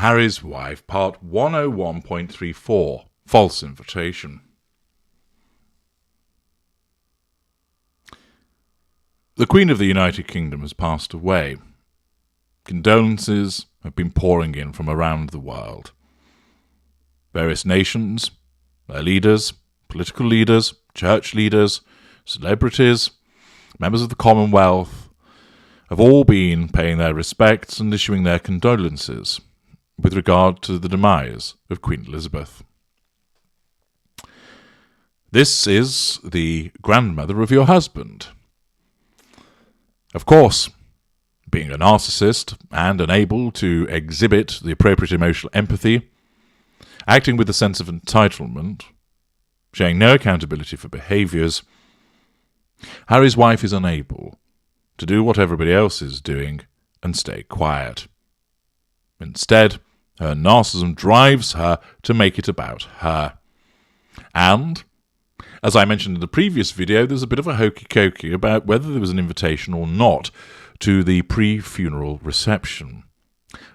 Harry's Wife, Part 101.34, False Invitation. The Queen of the United Kingdom has passed away. Condolences have been pouring in from around the world. Various nations, their leaders, political leaders, church leaders, celebrities, members of the Commonwealth, have all been paying their respects and issuing their condolences with regard to the demise of Queen Elizabeth. This is the grandmother of your husband. Of course, being a narcissist and unable to exhibit the appropriate emotional empathy, acting with a sense of entitlement, showing no accountability for behaviours, Harry's wife is unable to do what everybody else is doing and stay quiet. Instead, her narcissism drives her to make it about her. And, as I mentioned in the previous video, there's a bit of a hokey-cokey about whether there was an invitation or not to the pre-funeral reception.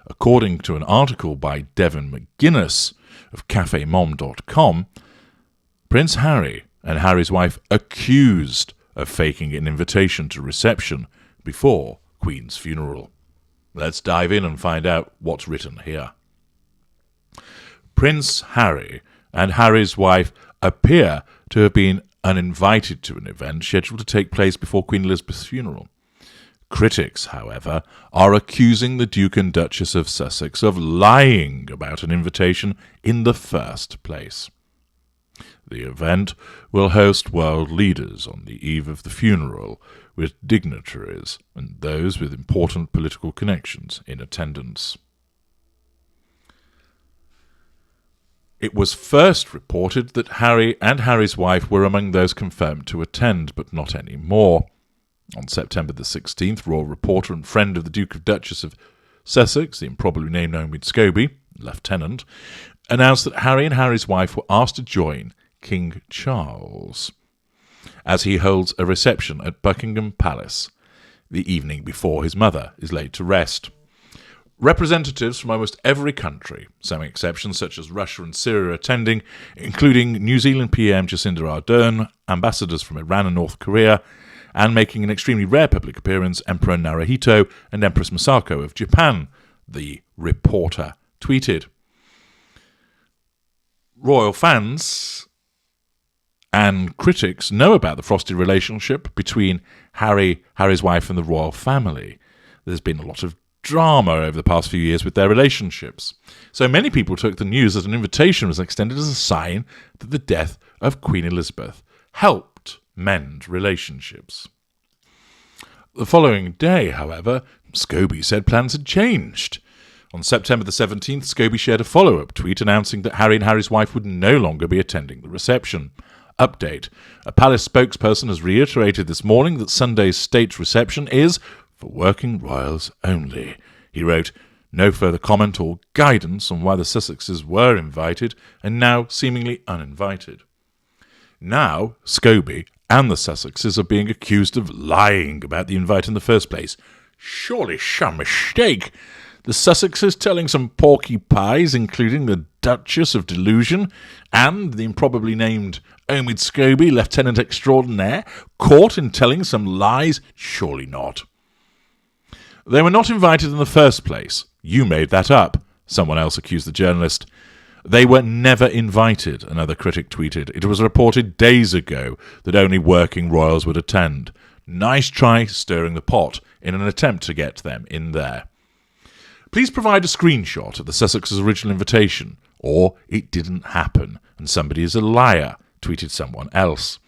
According to an article by Devon McGuinness of CafeMom.com, Prince Harry and Harry's wife accused of faking an invitation to reception before Queen's funeral. Let's dive in and find out what's written here. Prince Harry and Harry's wife appear to have been uninvited to an event scheduled to take place before Queen Elizabeth's funeral. Critics, however, are accusing the Duke and Duchess of Sussex of lying about an invitation in the first place. The event will host world leaders on the eve of the funeral, with dignitaries and those with important political connections in attendance. It was first reported that Harry and Harry's wife were among those confirmed to attend, but not anymore. On September the 16th, royal reporter and friend of the Duke and Duchess of Sussex, the improbably named Omid Scobie, lieutenant, announced that Harry and Harry's wife were asked to join King Charles as he holds a reception at Buckingham Palace the evening before his mother is laid to rest. Representatives from almost every country, some exceptions such as Russia and Syria, attending, including New Zealand PM Jacinda Ardern, ambassadors from Iran and North Korea, and making an extremely rare public appearance, Emperor Naruhito and Empress Masako of Japan, the reporter tweeted. Royal fans and critics know about the frosty relationship between Harry's wife and the royal family. There's been a lot of drama over the past few years with their relationships. So many people took the news that an invitation was extended as a sign that the death of Queen Elizabeth helped mend relationships. The following day, however, Scobie said plans had changed. On September the 17th, Scobie shared a follow-up tweet announcing that Harry and Harry's wife would no longer be attending the reception. Update. A palace spokesperson has reiterated this morning that Sunday's state reception is for working royals only. He wrote, no further comment or guidance on why the Sussexes were invited and now seemingly uninvited. Now, Scobie and the Sussexes are being accused of lying about the invite in the first place. Surely some mistake. The Sussexes telling some porky pies, including the Duchess of Delusion and the improbably named Omid Scobie, Lieutenant Extraordinaire, caught in telling some lies? Surely not. They were not invited in the first place. You made that up, someone else accused the journalist. They were never invited, another critic tweeted. It was reported days ago that only working royals would attend. Nice try stirring the pot in an attempt to get them in there. Please provide a screenshot of the Sussex's original invitation, or it didn't happen, and somebody is a liar, tweeted someone else.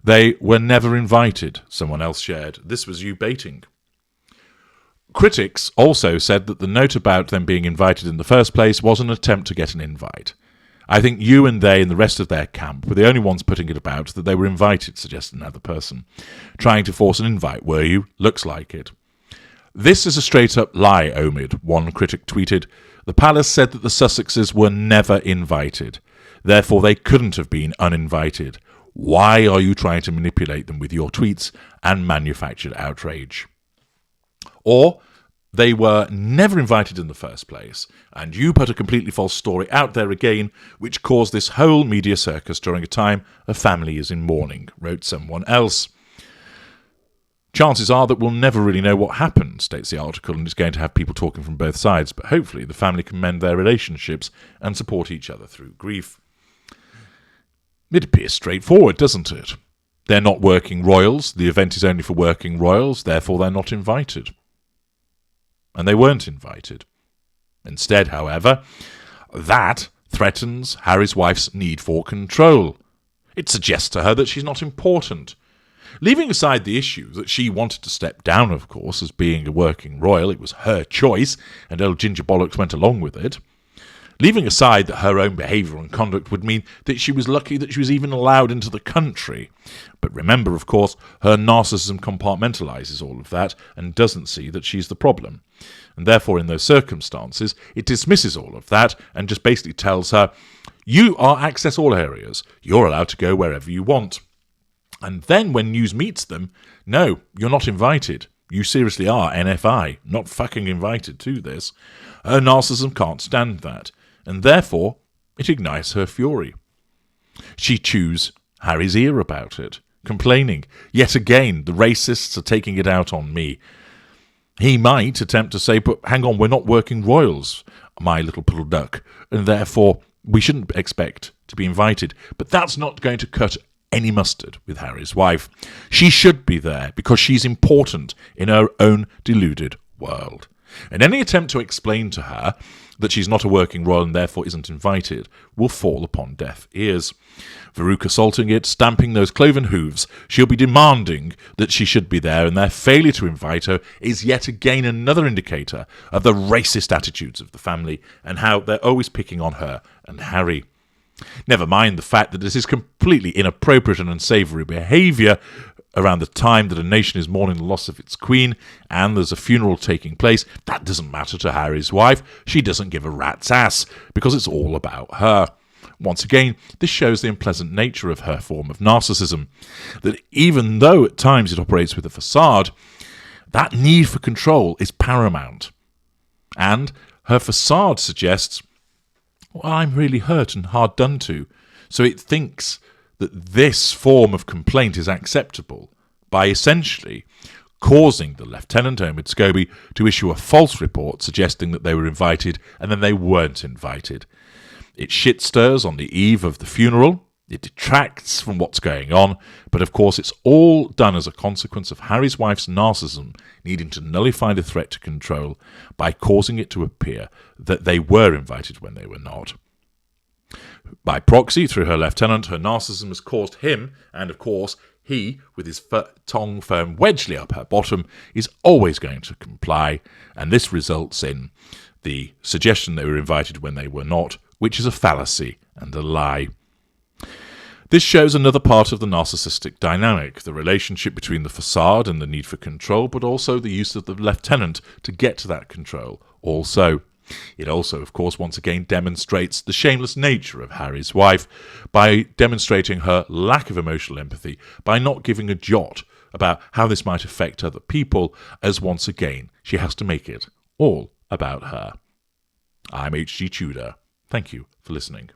They were never invited, someone else shared. This was you baiting. Critics also said that the note about them being invited in the first place was an attempt to get an invite. I think you and they and the rest of their camp were the only ones putting it about that they were invited, suggested another person. Trying to force an invite, were you? Looks like it. This is a straight-up lie, Omid, one critic tweeted. The palace said that the Sussexes were never invited. Therefore, they couldn't have been uninvited. Why are you trying to manipulate them with your tweets and manufactured outrage? Or They were never invited in the first place, and you put a completely false story out there again, which caused this whole media circus during a time a family is in mourning, wrote someone else. Chances are that we'll never really know what happened, states the article, and it's going to have people talking from both sides, but hopefully the family can mend their relationships and support each other through grief. It appears straightforward, doesn't it? They're not working royals, the event is only for working royals, therefore they're not invited. And they weren't invited. Instead, however, that threatens Harry's wife's need for control. It suggests to her that she's not important. Leaving aside the issue that she wanted to step down, of course, as being a working royal, it was her choice, and old Ginger Bollocks went along with it. Leaving aside that her own behaviour and conduct would mean that she was lucky that she was even allowed into the country. But remember, of course, her narcissism compartmentalises all of that and doesn't see that she's the problem. And therefore, in those circumstances, it dismisses all of that and just basically tells her, you are access all areas. You're allowed to go wherever you want. And then when news meets them, no, you're not invited. You seriously are NFI, not fucking invited to this. Her narcissism can't stand that, and therefore it ignites her fury. She chews Harry's ear about it, complaining, yet again, the racists are taking it out on me. He might attempt to say, but hang on, we're not working royals, my little puddle duck, and therefore we shouldn't expect to be invited. But that's not going to cut any mustard with Harry's wife. She should be there because she's important in her own deluded world. And any attempt to explain to her that she's not a working royal and therefore isn't invited will fall upon deaf ears. Farouk assaulting it, stamping those cloven hooves, she'll be demanding that she should be there, and their failure to invite her is yet again another indicator of the racist attitudes of the family and how they're always picking on her and Harry. Never mind the fact that this is completely inappropriate and unsavoury behaviour around the time that a nation is mourning the loss of its queen and there's a funeral taking place. That doesn't matter to Harry's wife. She doesn't give a rat's ass because it's all about her. Once again, this shows the unpleasant nature of her form of narcissism, that even though at times it operates with a facade, that need for control is paramount. And her facade suggests, well, I'm really hurt and hard done to. So it thinks that this form of complaint is acceptable by essentially causing the Lieutenant Omid Scobie to issue a false report suggesting that they were invited and then they weren't invited. It shit stirs on the eve of the funeral. It detracts from what's going on, but of course it's all done as a consequence of Harry's wife's narcissism needing to nullify the threat to control by causing it to appear that they were invited when they were not. By proxy, through her lieutenant, her narcissism has caused him, and of course he, with his tongue firm wedgely up her bottom, is always going to comply, and this results in the suggestion they were invited when they were not, which is a fallacy and a lie. This shows another part of the narcissistic dynamic, the relationship between the facade and the need for control, but also the use of the lieutenant to get to that control. It also, of course, once again demonstrates the shameless nature of Harry's wife by demonstrating her lack of emotional empathy, by not giving a jot about how this might affect other people, as once again she has to make it all about her. I'm H.G. Tudor. Thank you for listening.